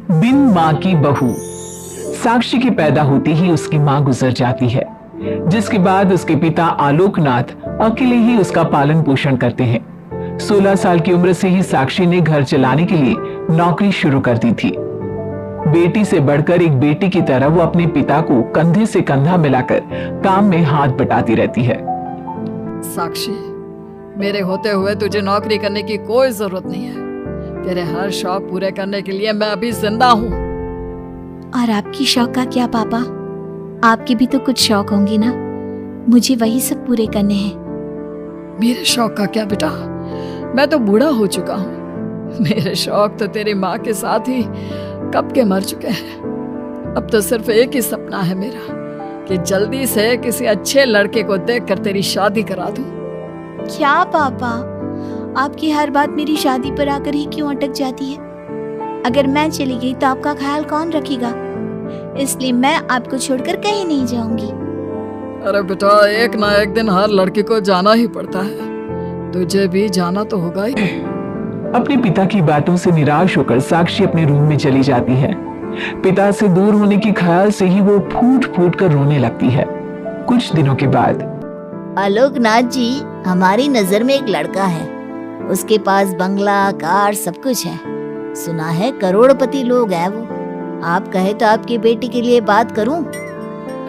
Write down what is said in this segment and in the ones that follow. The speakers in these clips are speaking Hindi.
बिन मां की बहू। साक्षी के पैदा होते ही उसकी मां गुजर जाती है, जिसके बाद उसके पिता आलोकनाथ अकेले ही उसका पालन पोषण करते हैं। 16 साल की उम्र से ही साक्षी ने घर चलाने के लिए नौकरी शुरू कर दी थी। बेटी से बढ़कर एक बेटी की तरह वो अपने पिता को कंधे से कंधा मिलाकर काम में हाथ बटाती रहती है। साक्षी, मेरे होते हुए तुझे नौकरी करने की कोई जरूरत नहीं है। तेरे हर शौक पूरे करने के लिए मैं अभी जिंदा हूँ। और आपकी शौक का क्या पापा? आपके भी तो कुछ शौक होंगे ना, मुझे वही सब पूरे करने हैं। मेरे शौक का क्या बेटा, मैं तो बूढ़ा हो चुका हूँ। मेरे शौक तो तेरी माँ के साथ ही कब के मर चुके हैं। अब तो सिर्फ एक ही सपना है मेरा कि जल्दी से किसी अच्छे लड़के को देखकर तेरी शादी करा दूं। क्या पापा, आपकी हर बात मेरी शादी पर आकर ही क्यों अटक जाती है? अगर मैं चली गई तो आपका ख्याल कौन रखेगा? इसलिए मैं आपको छोड़कर कहीं नहीं जाऊंगी। अरे बेटा, एक ना एक दिन हर लड़के को जाना ही पड़ता है, तुझे भी जाना तो होगा ही। अपने पिता की बातों से निराश होकर साक्षी अपने रूम में चली जाती है। पिता से दूर होने के ख्याल से ही वो फूट फूट कर रोने लगती है। कुछ दिनों के बाद, आलोकनाथ जी, हमारी नजर में एक लड़का है। उसके पास बंगला, कार, सब कुछ है। सुना है करोड़पति लोग है वो। आप कहे तो आपकी बेटी के लिए बात करूं?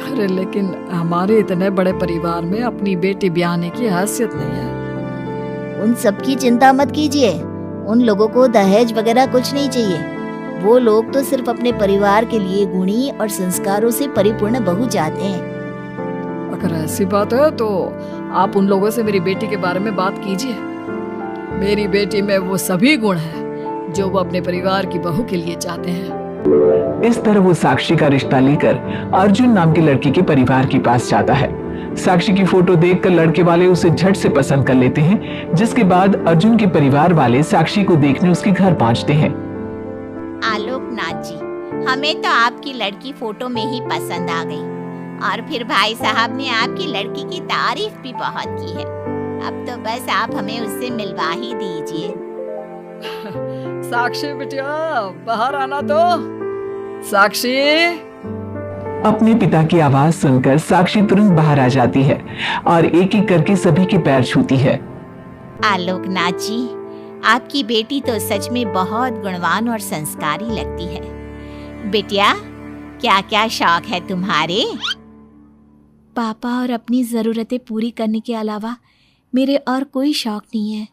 अरे लेकिन हमारे इतने बड़े परिवार में अपनी बेटी ब्याहने की हैसियत नहीं है। उन सब की चिंता मत कीजिए। उन लोगों को दहेज वगैरह कुछ नहीं चाहिए। वो लोग तो सिर्फ अपने परिवार के लिए गुणी और संस्कारों से परिपूर्ण बहू चाहते हैं। अगर ऐसी बात है तो आप उन लोगों से मेरी बेटी के बारे में बात कीजिए। मेरी बेटी में वो सभी गुण हैं जो वो अपने परिवार की बहू के लिए चाहते हैं। इस तरह वो साक्षी का रिश्ता लेकर अर्जुन नाम के लड़के के परिवार के पास जाता है। साक्षी की फोटो देखकर लड़के वाले उसे झट से पसंद कर लेते हैं, जिसके बाद अर्जुन के परिवार वाले साक्षी को देखने उसके घर पहुंचते हैं। आलोकनाथ जी, हमें तो आपकी लड़की फोटो में ही पसंद आ गई और फिर भाई साहब ने आपकी लड़की की तारीफ भी बहुत की है। अब तो बस आप हमें उससे मिलवा ही दीजिए। साक्षी बिटिया, बाहर आना तो। साक्षी। अपने पिता की आवाज सुनकर साक्षी तुरंत बाहर आ जाती है और एक एक करके सभी के पैर छूती है। आलोकनाथ जी, आपकी बेटी तो सच में बहुत गुणवान और संस्कारी लगती है। बिटिया, क्या क्या शौक है तुम्हारे? पापा, और अपनी जरूरतें पूरी करने के अलावा मेरे और कोई शौक नहीं है।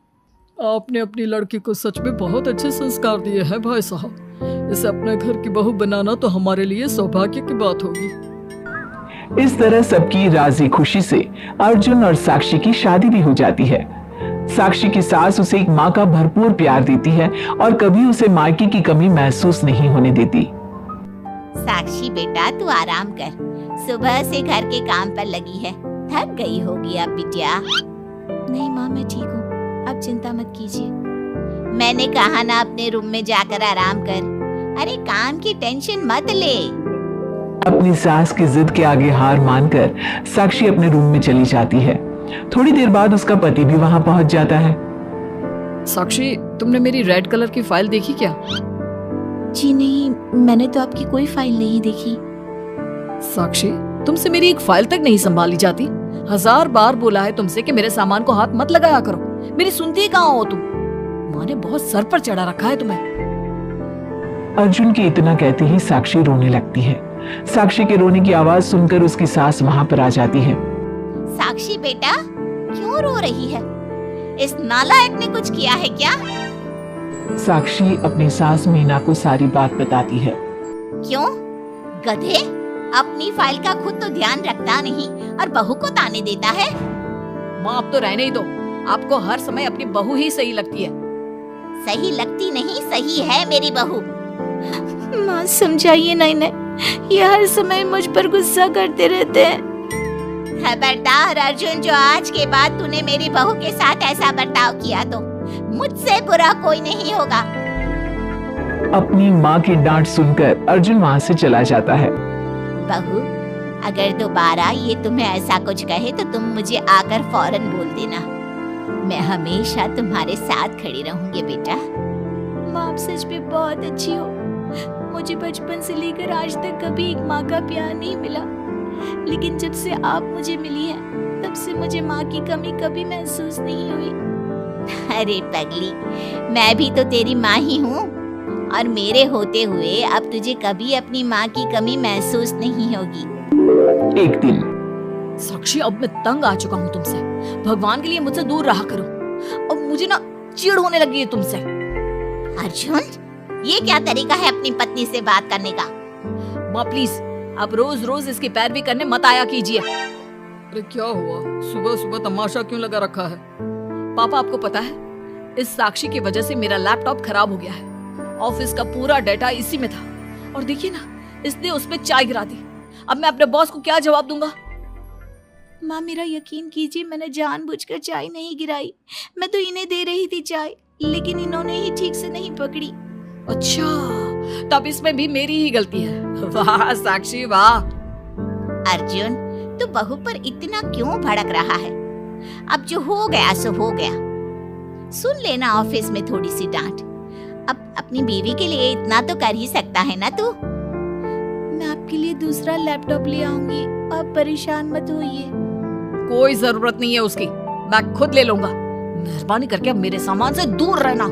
आपने अपनी लड़की को सच में बहुत अच्छे संस्कार दिए हैं भाई साहब। इसे अपने घर की बहू बनाना तो हमारे लिए सौभाग्य की बात होगी। इस तरह सबकी राजी खुशी से अर्जुन और साक्षी की शादी भी हो जाती है। साक्षी की सास उसे एक माँ का भरपूर प्यार देती है और कभी उसे मायके की कमी महसूस नहीं होने देती। साक्षी बेटा, तू आराम कर। सुबह से घर के काम पर लगी है, थक गई होगी अब बिटिया। नहीं माँ, मैं ठीक हूँ, आप चिंता मत कीजिए। मैंने कहा ना, अपने रूम में जाकर आराम कर। अरे काम की टेंशन मत ले। अपनी सास की जिद के आगे हार मानकर साक्षी अपने रूम में चली जाती है। थोड़ी देर बाद उसका पति भी वहां पहुंच जाता है। साक्षी, तुमने मेरी रेड कलर की फाइल देखी क्या? जी नहीं, मैंने तो आपकी कोई फाइल नहीं देखी। साक्षी, तुमसे मेरी एक फाइल तक नहीं संभाली जाती। 1000 बार बोला है तुमसे कि मेरे सामान को हाथ मत लगाया करो। मेरी सुनती कहाँ हो तुम? माँ ने बहुत सर पर चढ़ा रखा है तुम्हें। अर्जुन के इतना कहते ही साक्षी रोने लगती है। साक्षी के रोने की आवाज सुनकर उसकी सास वहां पर आ जाती है। साक्षी बेटा, क्यों रो रही है? इस नालायक ने कुछ किया है क्या? साक्षी अपनी सास मीना को सारी बात बताती है। क्यों? गधे, अपनी फाइल का खुद तो ध्यान रखता नहीं और बहू को ताने देता है। माँ, अब तो रहने ही दो। आपको हर समय अपनी बहू ही सही लगती है। सही लगती नहीं, सही है मेरी बहू। माँ समझाइए ना इन्हें, ये हर समय मुझ पर गुस्सा करते रहते हैं। खबरदार अर्जुन, जो आज के बाद तूने मेरी बहू के साथ ऐसा बर्ताव किया तो मुझसे बुरा कोई नहीं होगा। अपनी माँ की डांट सुनकर अर्जुन वहां से चला जाता है। बहू, अगर दोबारा ये तुम्हें ऐसा कुछ कहे तो तुम मुझे आकर फौरन बोल देना। मैं हमेशा तुम्हारे साथ खड़ी रहूंगी बेटा। माँ, आप सच में बहुत अच्छी हो। मुझे बचपन से लेकर आज तक कभी एक माँ का प्यार नहीं मिला, लेकिन जब से आप मुझे मिली हैं, तब से मुझे माँ की कमी कभी महसूस नहीं हुई। अरे पगली, मैं भी तो तेरी माँ ही हूँ, और मेरे होते हुए अब तुझे कभी अपनी माँ की कमी महसूस नहीं होगी। एक दिन साक्षी, अब मैं तंग आ चुका हूँ तुमसे। भगवान के लिए मुझसे दूर रहा करो। अब मुझे ना चिढ़ होने लगी है तुमसे। अर्जुन, ये क्या तरीका है अपनी पत्नी से बात करने का? माँ प्लीज, अब रोज रोज इसकी पैरवी करने मत आया कीजिए। अरे क्या हुआ, सुबह सुबह तमाशा क्यों लगा रखा है? पापा, आपको पता है, इस साक्षी की वजह से मेरा लैपटॉप खराब हो गया है। ऑफिस का पूरा डाटा इसी में था, और देखिए ना, इसने उसमें चाय गिरा दी। अब मैं अपने बॉस को क्या जवाब दूंगा? माँ मेरा यकीन कीजिए, मैंने जानबूझकर चाय नहीं गिराई। मैं तो इन्हें दे रही थी चाय, लेकिन इन्होंने ही ठीक से नहीं पकड़ी। अच्छा, तब इसमें भी मेरी ही गलती है। वाह साक्षी वाह। अर्जुन, तू बहू पर इतना क्यों भड़क रहा है? अब जो हो गया सो हो गया। सुन लेना ऑफिस में थोड़ी सी डांट। अब अपनी बीवी के लिए इतना तो कर ही सकता है ना तू? मैं आपके लिए दूसरा लैपटॉप ले आऊंगी, आप परेशान मत होइए। कोई जरूरत नहीं है उसकी, मैं खुद ले लूंगा। मेहरबानी करके अब मेरे सामान से दूर रहना।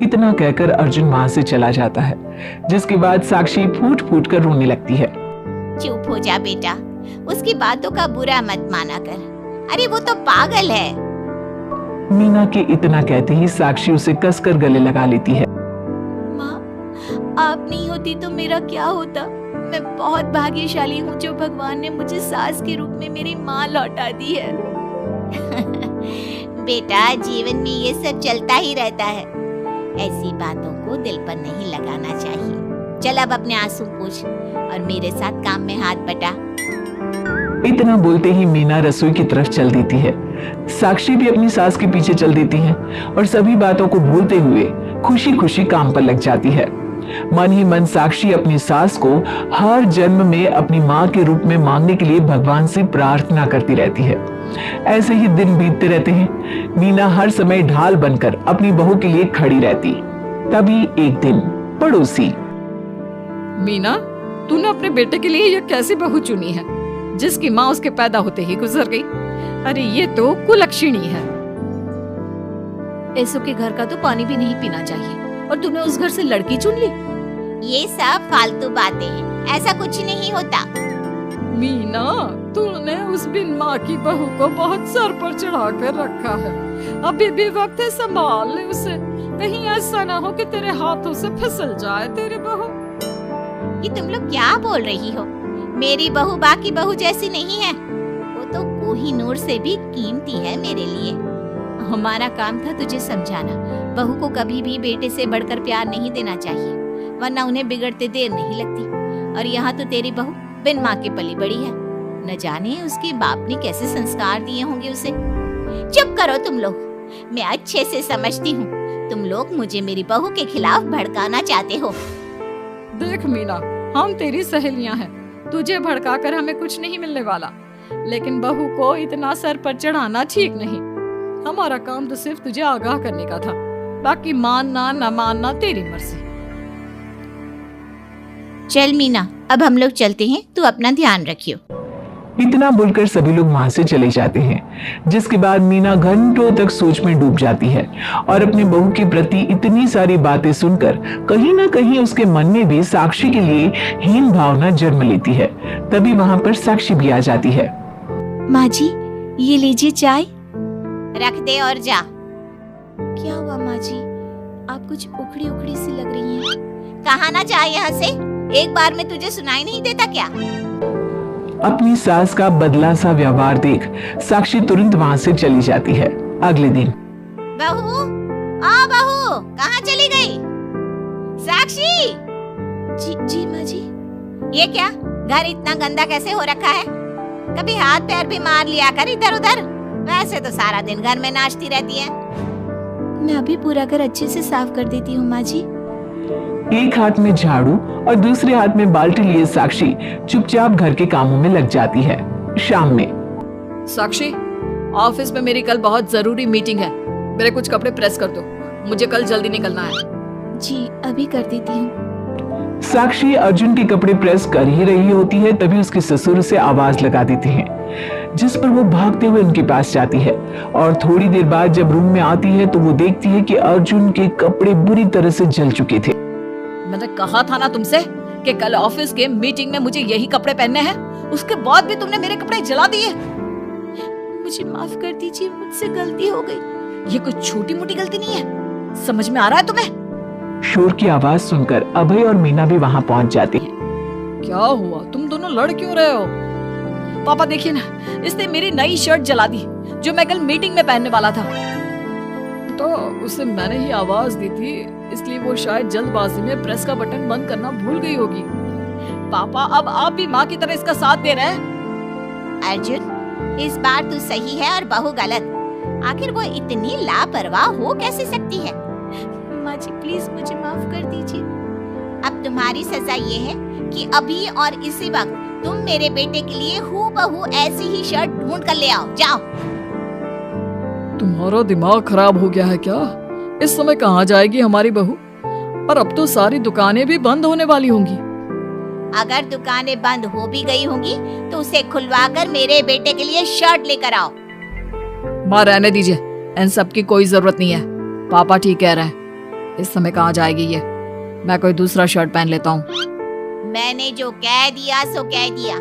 इतना कहकर अर्जुन वहां से चला जाता है, जिसके बाद साक्षी फूट फूट कर रोने लगती है। चुप हो जा बेटा, उसकी बातों का बुरा मत माना कर। अरे वो तो पागल है। मीना के इतना कहते ही साक्षी उसे कसकर गले लगा लेती है। माँ, आप नहीं होती तो मेरा क्या होता? मैं बहुत भाग्यशाली हूँ जो भगवान ने मुझे सास के रूप में मेरी माँ लौटा दी है। बेटा, जीवन में ये सब चलता ही रहता है। ऐसी बातों को दिल पर नहीं लगाना चाहिए। चल अब अपने आंसू पोंछ और मेरे साथ काम में हाथ बटा। इतना बोलते ही मीना रसोई की तरफ चल देती है। साक्षी भी अपनी सास के पीछे चल देती है और सभी बातों को भूलते हुए खुशी खुशी काम पर लग जाती है। मन ही मन साक्षी अपनी सास को हर जन्म में अपनी माँ के रूप में मांगने के लिए भगवान से प्रार्थना करती रहती है। ऐसे ही दिन बीतते रहते हैं। मीना हर समय ढाल बनकर अपनी बहू के लिए खड़ी रहती। तभी एक दिन पड़ोसी, मीना, तूने अपने बेटे के लिए यह कैसी बहू चुनी है, जिसकी माँ उसके पैदा होते ही गुजर गई? अरे ये तो कुलक्षणी है। ऐसो के घर का तो पानी भी नहीं पीना चाहिए, और तूने उस घर से लड़की चुन ली। ये सब फालतू बातें हैं, ऐसा कुछ नहीं होता। मीना, तूने उस बिन माँ की बहू को बहुत सर पर चढ़ा कर रखा है। अभी भी वक्त है, संभाल ले उसे। कहीं ऐसा ना हो कि तेरे हाथों से फिसल जाए तेरी बहू। ये तुम लोग क्या बोल रही हो? मेरी बहू बाकी बहू जैसी नहीं है। वो तो कोहिनूर से भी कीमती है मेरे लिए। हमारा काम था तुझे समझाना। बहू को कभी भी बेटे से बढ़कर प्यार नहीं देना चाहिए, वरना उन्हें बिगड़ते देर नहीं लगती। और यहाँ तो तेरी बहू बिन माँ के पली बड़ी है। न जाने उसके बाप ने कैसे संस्कार दिए होंगे उसे। चुप करो तुम लोग, मैं अच्छे से समझती हूँ। तुम लोग मुझे मेरी बहू के खिलाफ भड़काना चाहते हो। देख मीना, हम तेरी सहेलियां हैं, तुझे भड़काकर हमें कुछ नहीं मिलने वाला, लेकिन बहू को इतना सर पर चढ़ाना ठीक नहीं। हमारा काम तो सिर्फ तुझे आगाह करने का था, बाकी मानना न मानना तेरी मर्जी। चल मीना, अब हम लोग चलते हैं, तू अपना ध्यान रखियो। इतना बोलकर सभी लोग वहां से चले जाते हैं, जिसके बाद मीना घंटों तक सोच में डूब जाती है और अपने बहू के प्रति इतनी सारी बातें सुनकर कहीं ना कहीं उसके मन में भी साक्षी के लिए हीन भावना जन्म लेती है। तभी वहां पर साक्षी भी आ जाती है। माँ जी, ये लीजिए चाय। रख दे और जा। क्या हुआ माँ जी, आप कुछ उखड़ी उखड़ी सी लग रही हैं। कहाँ ना जाए यहाँ से, एक बार में तुझे सुनाई नहीं देता क्या? अपनी सास का बदला सा व्यवहार देख साक्षी तुरंत वहां से चली जाती है। अगले दिन, बहू, आ बहू, कहाँ चली गई? साक्षी! जी माँ जी। ये क्या, घर इतना गंदा कैसे हो रखा है? कभी हाथ पैर भी मार लिया कर इधर उधर। वैसे तो सारा दिन घर में नाचती रहती है। मैं अभी पूरा घर अच्छे से साफ कर देती हूँ माँ जी। एक हाथ में झाड़ू और दूसरे हाथ में बाल्टी लिए साक्षी चुपचाप घर के कामों में लग जाती है। शाम में, साक्षी, ऑफिस में मेरी कल बहुत जरूरी मीटिंग है, मेरे कुछ कपड़े प्रेस कर दो, मुझे कल जल्दी निकलना है। जी, अभी कर देती हूँ। साक्षी अर्जुन के कपड़े प्रेस कर ही रही होती है, तभी उसके ससुर उसे आवाज लगा देते हैं, जिस पर वो भागते हुए उनके पास जाती है। और थोड़ी देर बाद जब रूम में आती है तो वो देखती है कि अर्जुन के कपड़े बुरी तरह से जल चुके थे। मैंने कहा था ना तुमसे कि कल ऑफिस के मीटिंग में मुझे यही कपड़े पहनने हैं, उसके बाद भी तुमने मेरे कपड़े जला दिए। मुझे माफ कर दीजिए, मुझसे गलती हो गई। ये कोई छोटी मोटी गलती नहीं है, समझ में आ रहा है तुम्हें? शोर की आवाज सुनकर अभय और मीना भी वहां पहुंच जाती हैं। क्या हुआ, तुम दोनों लड़ क्यों रहे हो? पापा देखिए ना, इसने मेरी नई शर्ट जला दी जो मैं कल मीटिंग में पहनने वाला था। तो उसे मैंने ही आवाज दी थी, इसलिए वो शायद जल्दबाजी में प्रेस का बटन बंद करना भूल गई होगी। पापा अब आप भी माँ की तरह इसका साथ दे रहे हैं। अर्जुन, इस बार तू सही है और बहू गलत। आखिर वो इतनी लापरवाह हो कैसे सकती है? माँ जी प्लीज मुझे माफ कर दीजिए। अब तुम्हारी सजा ये है कि अभी और इसी वक्त तुम मेरे बेटे के लिए हूबहू ऐसी ही शर्ट ढूंढ कर ले आओ। जाओ। तुम्हारा दिमाग खराब हो गया है क्या? इस समय कहाँ जाएगी हमारी बहू? और अब तो सारी दुकानें भी बंद होने वाली होंगी। अगर दुकानें बंद हो भी गई होंगी तो उसे खुलवाकर मेरे बेटे के लिए शर्ट लेकर आओ। माँ रहने दीजिए, इन सब की कोई जरूरत नहीं है। पापा ठीक कह रहे हैं, इस समय कहाँ जाएगी ये? मैं कोई दूसरा शर्ट पहन लेता हूँ। मैंने जो कह दिया सो कह दिया।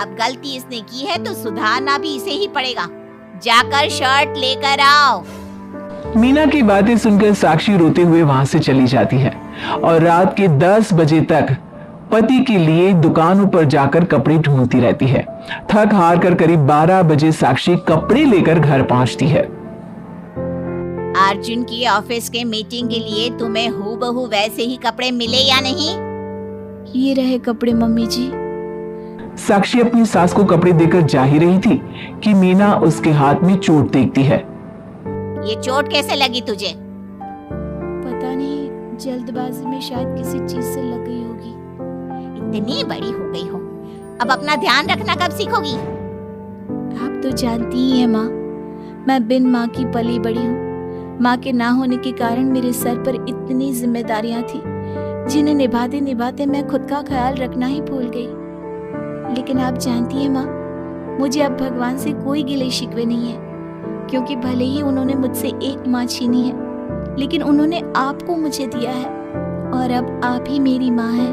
अब गलती इसने की है तो सुधारना भी इसे ही पड़ेगा। जाकर शर्ट लेकर आओ। मीना की बातें सुनकर साक्षी रोते हुए वहां से चली जाती है और रात के 10 बजे तक पति के लिए दुकानों पर जाकर कपड़े ढूंढती रहती है। थक हार कर करीब 12 बजे साक्षी कपड़े लेकर घर पहुंचती है। अर्जुन की ऑफिस के मीटिंग के लिए तुम्हें हूबहू वैसे ही कपड़े मिले या नहीं? ये रहे कपड़े मम्मी जी। साक्षी अपनी सास को कपड़े देकर जा ही रही थी कि मीना उसके हाथ में चोट देखती है। ये चोट कैसे लगी तुझे? पता नहीं, जल्दबाजी में शायद किसी चीज से लग गई होगी। इतनी बड़ी हो गई हो, अब अपना ध्यान रखना कब सीखोगी? आप तो जानती ही हैं माँ, मैं बिन माँ की पली बड़ी हूँ। माँ के ना होने के कारण मेरे सर पर इतनी जिम्मेदारियां थी जिन्हें निभाते निभाते मैं खुद का ख्याल रखना ही भूल गई। लेकिन आप जानती हैं माँ, मुझे अब भगवान से कोई गिले शिकवे नहीं है, क्योंकि भले ही उन्होंने मुझसे एक माँ छीनी है, लेकिन उन्होंने आपको मुझे दिया है और अब आप ही मेरी माँ हैं।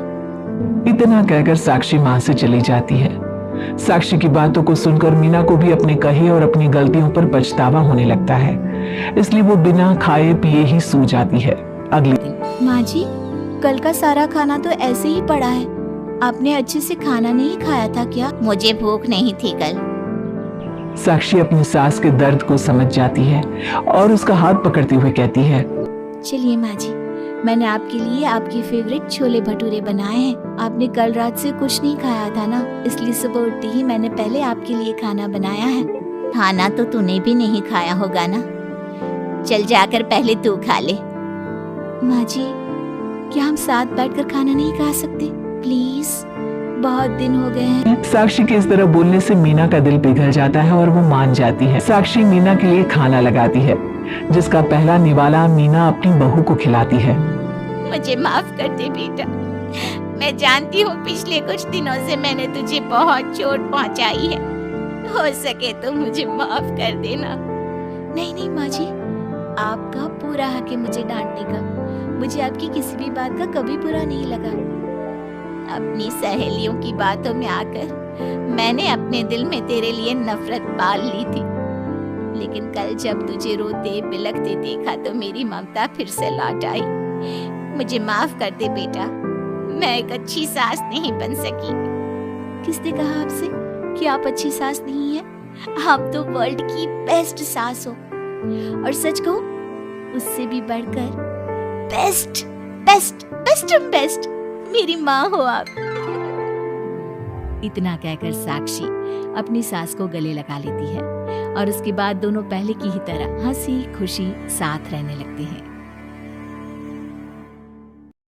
इतना कहकर साक्षी मां से चली जाती है। साक्षी की बातों को सुनकर मीना को भी अपने कहे और अपनी गलतियों पर पछतावा होने लगता है, इसलिए वो बिना खाए पिए ही सो जाती है। अगले दिन माँ जी, कल का सारा खाना तो ऐसे ही पड़ा है, आपने अच्छे से खाना नहीं खाया था क्या? मुझे भूख नहीं थी कल। साक्षी अपनी सास के दर्द को समझ जाती है और उसका हाथ पकड़ते हुए कहती है, चलिए माँ जी, मैंने आपके लिए आपकी फेवरेट छोले भटूरे बनाए हैं। आपने कल रात से कुछ नहीं खाया था ना, इसलिए सुबह उठते ही मैंने पहले आपके लिए खाना बनाया है। खाना तो तूने भी नहीं खाया होगा ना, चल जाकर पहले तू खा ले। माँ जी, क्या हम साथ बैठकर खाना नहीं खा सकते प्लीज? बहुत दिन हो गए हैं। साक्षी के इस तरह बोलने से मीना का दिल पिघल जाता है और वो मान जाती है। साक्षी मीना के लिए खाना लगाती है, जिसका पहला निवाला मीना अपनी बहू को खिलाती है। मुझे माफ कर दे बेटा, मैं जानती हूँ पिछले कुछ दिनों से मैंने तुझे बहुत चोट पहुँचाई है, हो सके तो मुझे माफ कर देना। नहीं नहीं माँ जी, आपका पूरा हक है मुझे डांटने का। मुझे आपकी किसी भी बात का कभी बुरा नहीं लगा। अपनी सहेलियों की बातों में आकर मैंने अपने दिल में तेरे लिए नफरत पाल ली थी, लेकिन कल जब तुझे रोते बिलखते देखा तो मेरी ममता फिर से लौट आई। मुझे माफ कर दे बेटा, मैं एक अच्छी सास नहीं बन सकी। किसने कहा आपसे कि आप अच्छी सास नहीं हैं? आप तो वर्ल्ड की बेस्ट सास हो, और सच कहूं उससे भी बढ़कर बेस्ट बेस्ट बेस्ट बेस्ट मेरी माँ हो आप। इतना कहकर साक्षी अपनी सास को गले लगा लेती है और उसके बाद दोनों पहले की ही तरह हंसी खुशी साथ रहने लगते हैं।